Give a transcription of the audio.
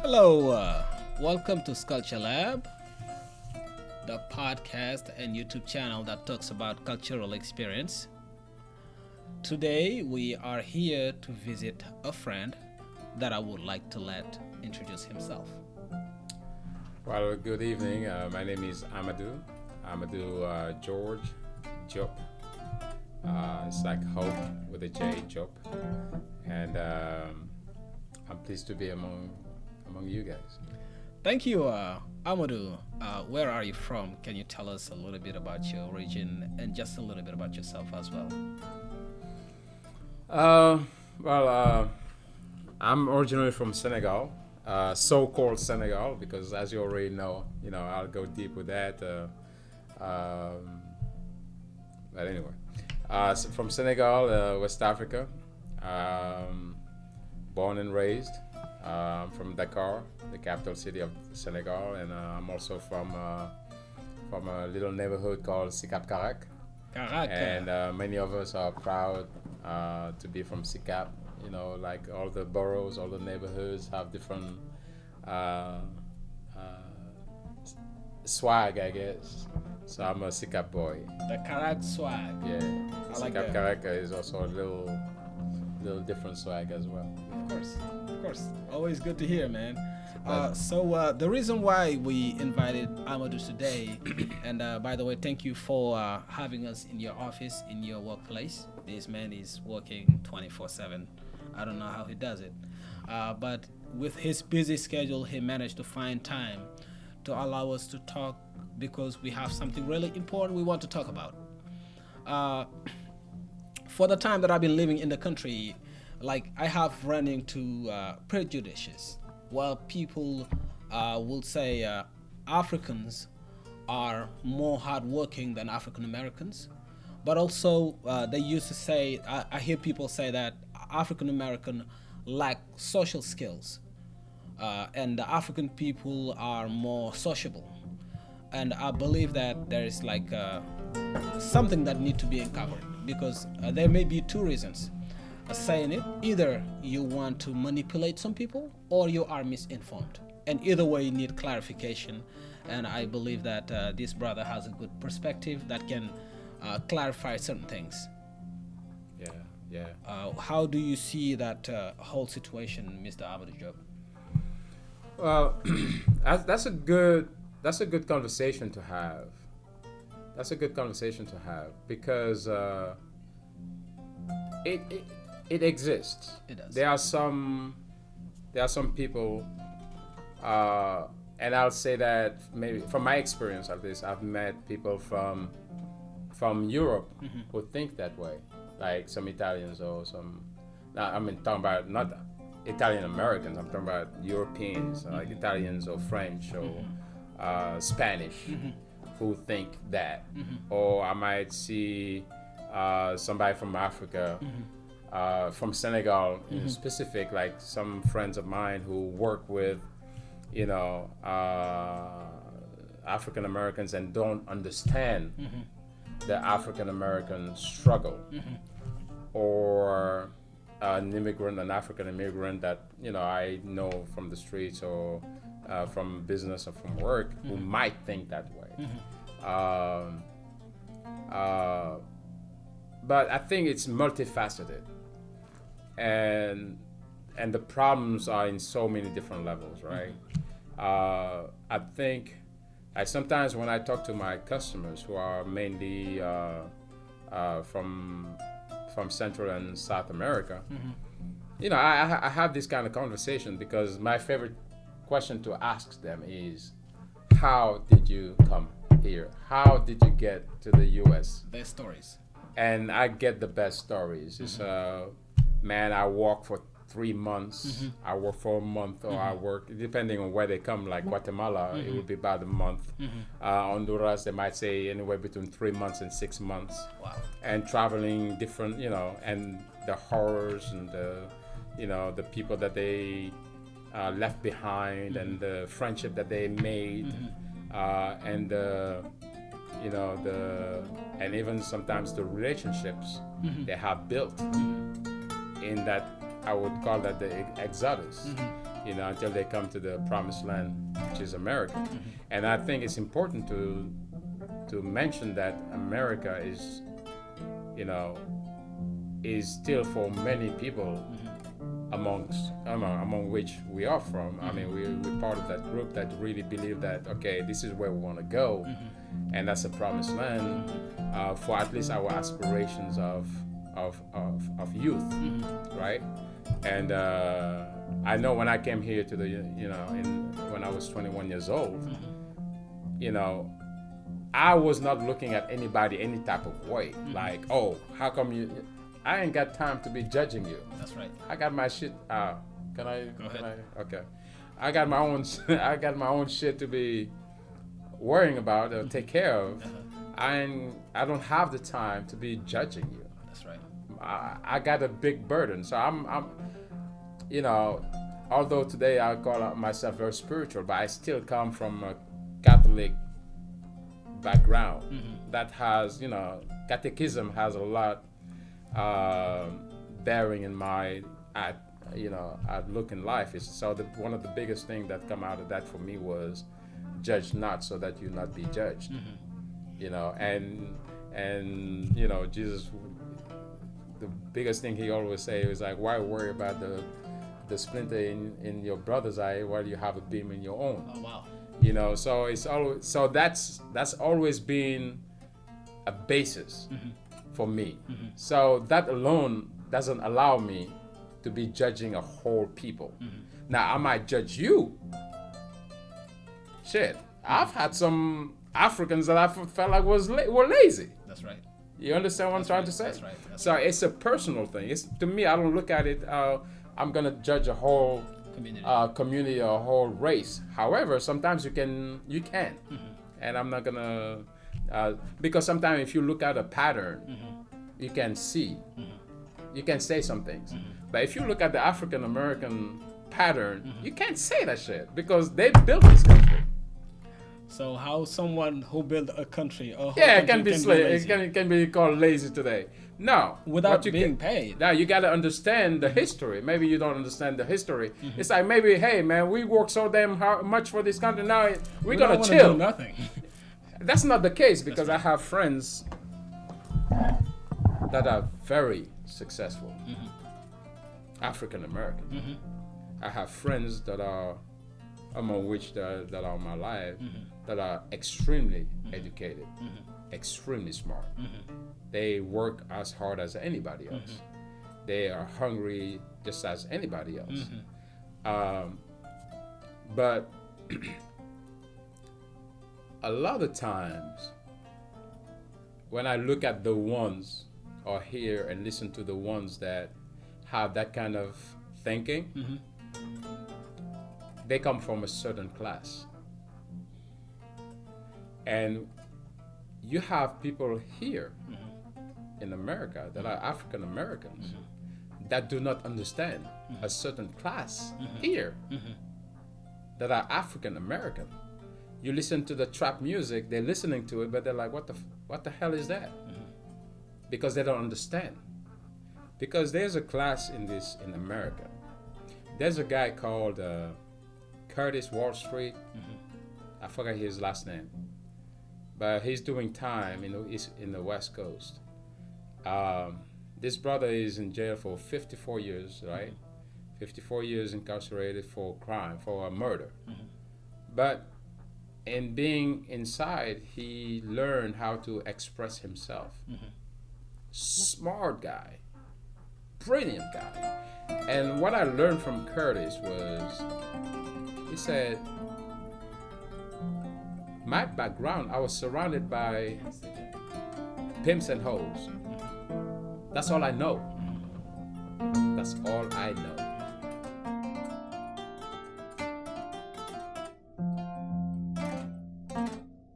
Hello, welcome to Sculpture Lab, the podcast and YouTube channel that talks about cultural experience. Today, we are here to visit a friend that I would like to let introduce himself. Well, good evening. My name is Amadou George Diop. It's like Hope with a J, Diop. And I'm pleased to be among you guys. Thank you, Amadou. Where are you from? Can you tell us a little bit about your origin and just a little bit about yourself as well? I'm originally from Senegal, so-called Senegal, because as you already know, I'll go deep with that. But anyway, so from Senegal, West Africa, born and raised. I'm from Dakar, the capital city of Senegal, and I'm also from a little neighborhood called Sikap Karak. And many of us are proud to be from Sikap. Like all the boroughs, all the neighborhoods have different swag, I guess. So I'm a Sikap boy. The Karak swag. Yeah. I like Sikap that. Karak is also a little different swag as well. Of course. Always good to hear, man. So the reason why we invited Amadou today, and by the way, thank you for having us in your office, in your workplace. This man is working 24/7. I don't know how he does it. But with his busy schedule, he managed to find time to allow us to talk because we have something really important we want to talk about. For the time that I've been living in the country, like I have run into prejudices. While people will say Africans are more hardworking than African Americans, but also they used to say, I hear people say that African American lack social skills, and the African people are more sociable. And I believe that there is like something that need to be uncovered because there may be two reasons saying it. Either you want to manipulate some people or you are misinformed, and either way you need clarification. And I believe that this brother has a good perspective that can clarify certain things. Yeah. How do you see that whole situation, Mr. Amadou Diop? Well, that's a good conversation to have. That's a good conversation to have because it exists. It does. There are some people, and I'll say that maybe from my experience of this, I've met people from Europe who think that way, like some Italians or some. Now, talking about not Italian Americans. I'm talking about Europeans, like Italians or French or Spanish, who think that. Or I might see somebody from Africa. From Senegal in specific, like some friends of mine who work with, African Americans and don't understand the African American struggle, or an African immigrant that I know from the streets or from business or from work who might think that way. But I think it's multifaceted. And the problems are in so many different levels, right? I think sometimes when I talk to my customers who are mainly from Central and South America, I have this kind of conversation because my favorite question to ask them is, how did you come here? How did you get to the U.S.? Best stories. And I get the best stories. It's man, I walk for 3 months. I work for a month, or I work depending on where they come. Like Guatemala, it would be about a month. Honduras, they might say anywhere between 3 months and 6 months. Wow. And traveling different, and the horrors and the people that they left behind, and the friendship that they made, and and even sometimes the relationships they have built in that, I would call that the exodus. you know, until they come to the promised land, which is America. And I think it's important to mention that America is, you know, is still for many people among which we are from. I mean, we're part of that group that really believe that, okay, this is where we want to go, and that's a promised land for at least our aspirations of youth, right? And I know when I came here to the, you know, when I was 21 years old, you know, I was not looking at anybody any type of way, like, oh, how come you? I ain't got time to be judging you. That's right. I got my shit. Can I? Go ahead. Okay. I got my own. I got my own shit to be worrying about or take care of. I don't have the time to be judging you. That's right. I got a big burden, so I'm, you know, although today I call myself very spiritual, but I still come from a Catholic background that has, you know, catechism has a lot bearing in my outlook in life. Is so one of the biggest things that come out of that for me was judge not so that you not be judged. You know, and you know, Jesus, the biggest thing he always say is like, why worry about the splinter in your brother's eye while you have a beam in your own? Oh wow. You know, so it's always, so that's always been a basis for me. So that alone doesn't allow me to be judging a whole people. Now I might judge you. Shit, I've had some Africans that I felt like were lazy. That's right. You understand what I'm trying to say? That's right. So it's a personal thing. It's, to me, I don't look at it. I'm gonna judge a whole community or a whole race. However, sometimes you can, and I'm not gonna because sometimes if you look at a pattern, you can see, you can say some things. But if you look at the African American pattern, you can't say that shit because they built this country. So how someone who built a country, it can be slave. It can be called lazy today. No, without being paid. Now you got to understand the history. Maybe you don't understand the history. It's like, maybe, hey man, we work so damn much for this country. Now we're gonna chill. Do nothing. That's not the case, because I have friends that are very successful, African American. I have friends that are, among which that are in my life, that are extremely educated, extremely smart. They work as hard as anybody else. They are hungry just as anybody else. But a lot of times when I look at the ones, or hear and listen to the ones that have that kind of thinking, they come from a certain class. And you have people here in America that are African Americans that do not understand a certain class here that are African American. You listen to the trap music, they're listening to it, but they're like, what the hell is that? Because they don't understand. Because there's a class in America. There's a guy called Curtis Wall Street. I forgot his last name, but he's doing time in the West Coast. This brother is in jail for 54 years, right? 54 years incarcerated for crime, for a murder. But in being inside, he learned how to express himself. Smart guy, brilliant guy. And what I learned from Curtis was, he said, my background, I was surrounded by pimps and hoes. That's all I know. That's all I know.